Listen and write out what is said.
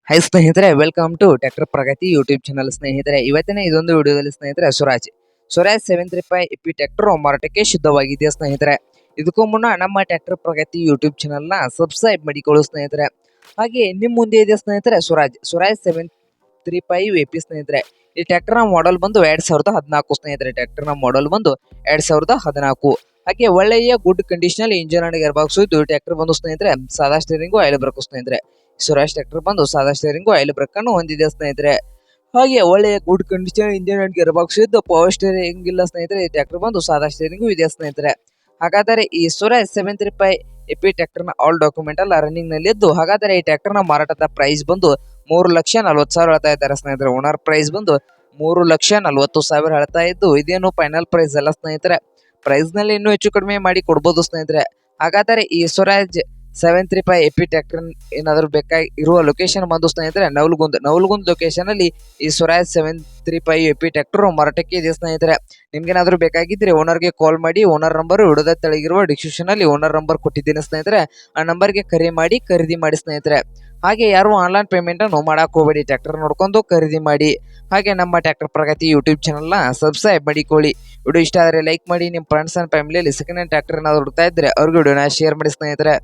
High ಸ್ನೇಹಿತರೆ, welcome to tractor Pragati YouTube channel. ಸ್ನೇಹಿತರೆ, ಇವತ್ತಿನ ಇದೊಂದು ವಿಡಿಯೋದಲ್ಲಿ ಸ್ನೇಹಿತರೆ ಸ್ವರಾಜ್ 735 ಎಪಿ ಟ್ರ್ಯಾಕ್ಟರ್ ಮಾರಾಟಕ್ಕೆ ಶುದ್ಧವಾಗಿದೆ ಸ್ನೇಹಿತರೆ. ಇದಕ್ಕೂ ಮುನ್ನ ನಮ್ಮ ಟ್ರ್ಯಾಕ್ಟರ್ ಪ್ರಗತಿ ಯೂಟ್ಯೂಬ್ ಚಾನಲ್ನ ಸಬ್ಸ್ಕ್ರೈಬ್ ಮಾಡಿಕೊಳ್ಳಿ ಸ್ನೇಹಿತರೆ. ಹಾಗೆ ನಿಮ್ಮ ಮುಂದೆ ಇದೆ ಸ್ನೇಹಿತರೆ ಸ್ವರಾಜ್ 735 ಎಪಿ ಸ್ನೇಹಿತರೆ. ಈ ಟ್ರ್ಯಾಕ್ಟರ್ನ ಮಾಡೆಲ್ ಬಂದು 2014 ಸ್ನೇಹಿತರೆ. ಟ್ರ್ಯಾಕ್ಟರ್ನ ಮಾಡೆಲ್ ಬಂದು 2014. ಹಾಗೆ ಒಳ್ಳೆಯ good condition engine and gear box ಇದು. ಟ್ರ್ಯಾಕ್ಟರ್ ಬಂದು ಸ್ನೇಹಿತರೆ ಸಾದಾ ಸ್ಟೇರಿಂಗು ಆಯಿಲ್ ಬ್ರೇಕ್ ಸ್ನೇಹಿತರೆ. ಸ್ವರಾಜ್ ಟ್ರ್ಯಾಕ್ಟರ್ ಬಂದು ಸಾದಾ ಸ್ಟೇರಿಂಗು ಆಯಿಲ್ ಬ್ರೇಕ್ ಅನ್ನು ಹೊಂದಿದೆ ಸ್ನೇಹಿತರೆ. ಹಾಗೆ ಒಳ್ಳೆಯ good condition engine and gear box ಇದ್ದು ಪವರ್ ಸ್ಟೇರಿಂಗ್ ಇಲ್ಲ ಸ್ನೇಹಿತರೆ. ಈ ಟ್ರ್ಯಾಕ್ಟರ್ ಬಂದು ಸಾದಾ ಸ್ಟೇರಿಂಗು ಇದೆ ಸ್ನೇಹಿತರೆ. ಹಾಗಾದರೆ ಈ ಸ್ವರಾಜ್ 735 ಎಪಿ ಟ್ರ್ಯಾಕ್ಟರ್ನ ಆಲ್ ಡಾಕ್ಯುಮೆಂಟ್ ಎಲ್ಲ ರನ್ನಿಂಗ್ ನಲ್ಲಿ ಇದ್ದು, ಹಾಗಾದರೆ ಈ ಟ್ರ್ಯಾಕ್ಟರ್ನ ಮಾರಾಟದ ಪ್ರೈಸ್ ಬಂದು 3,40,000 ಹೇಳ್ತಾ ಇದ್ದಾರೆ ಸ್ನೇಹಿತರೆ. ಓನರ್ ಪ್ರೈಸ್ ಬಂದು 3,40,000 ಹೇಳ್ತಾ ಇದ್ದು, ಇದೇನು ಫೈನಲ್ ಪ್ರೈಸ್ ಅಲ್ಲ ಸ್ನೇಹಿತರೆ. ಪ್ರೈಸ್ ನಲ್ಲಿ ಇನ್ನೂ ಹೆಚ್ಚು ಕಡಿಮೆ ಮಾಡಿ ಕೊಡ್ಬೋದು ಸ್ನೇಹಿತರೆ. ಹಾಗಾದರೆ ಈ ಸ್ವರಾಜ್ 735 ಎಪಿ ಟ್ರ್ಯಾಕ್ಟರ್ ಏನಾದರೂ ಬೇಕಾಗಿ ಇರುವ ಲೊಕೇಶನ್ ಬಂದು ಸ್ನೇಹಿತರೆ ನವಲಗುಂದ್ ಲೊಕೇಶನ್ ಅಲ್ಲಿ ಈ ಸ್ವರಾಜ್ 735 ಎಪಿ ಟ್ರ್ಯಾಕ್ಟರ್ ಮಾರಾಟಕ್ಕೆ ಇದೆ ಸ್ನೇಹಿತರೆ. ನಿಮ್ಗೇನಾದ್ರೂ ಬೇಕಾಗಿದ್ರೆ ಓನರ್ಗೆ ಕಾಲ್ ಮಾಡಿ. ಓನರ್ ನಂಬರ್ ವಿಡಿಯೋದ ತೆಳಗಿರುವ ಡಿಸ್ಕ್ರಿಪ್ಷನ್ ಅಲ್ಲಿ ಓನರ್ ನಂಬರ್ ಕೊಟ್ಟಿದ್ದೀನಿ ಸ್ನೇಹಿತರೆ. ಆ ನಂಬರ್ಗೆ ಕರೆ ಮಾಡಿ ಖರೀದಿ ಮಾಡಿ ಸ್ನೇಹಿತರೆ. ಹಾಗೆ ಯಾರು ಆನ್ಲೈನ್ ಪೇಮೆಂಟ್ ಅನ್ನು ಮಾಡಕ್ ಹೋಗಬೇಡಿ, ಟ್ರ್ಯಾಕ್ಟರ್ ನೋಡ್ಕೊಂಡು ಖರೀದಿ ಮಾಡಿ. ಹಾಗೆ ನಮ್ಮ ಟ್ರ್ಯಾಕ್ಟರ್ ಪ್ರಗತಿ ಯೂಟ್ಯೂಬ್ ಚಾನಲ್ನ ಸಬ್ಸ್ಕ್ರೈಬ್ ಮಾಡಿಕೊಳ್ಳಿ. ವಿಡಿಯೋ ಇಷ್ಟ ಆದರೆ ಲೈಕ್ ಮಾಡಿ. ನಿಮ್ಮ ಫ್ರೆಂಡ್ಸ್ ಅಂಡ್ ಫ್ಯಾಮಿಲಿಯಲ್ಲಿ ಸೆಕೆಂಡ್ ಹ್ಯಾಂಡ್ ಟ್ರ್ಯಾಕ್ಟರ್ ಏನಾದ್ರು ಹುಡುಕ್ತಾ ಇದ್ರೆ ಅವ್ರಿಗೆ ವಿಡಿಯೋನ ಶೇರ್ ಮಾಡಿ ಸ್ನೇಹಿತರೆ.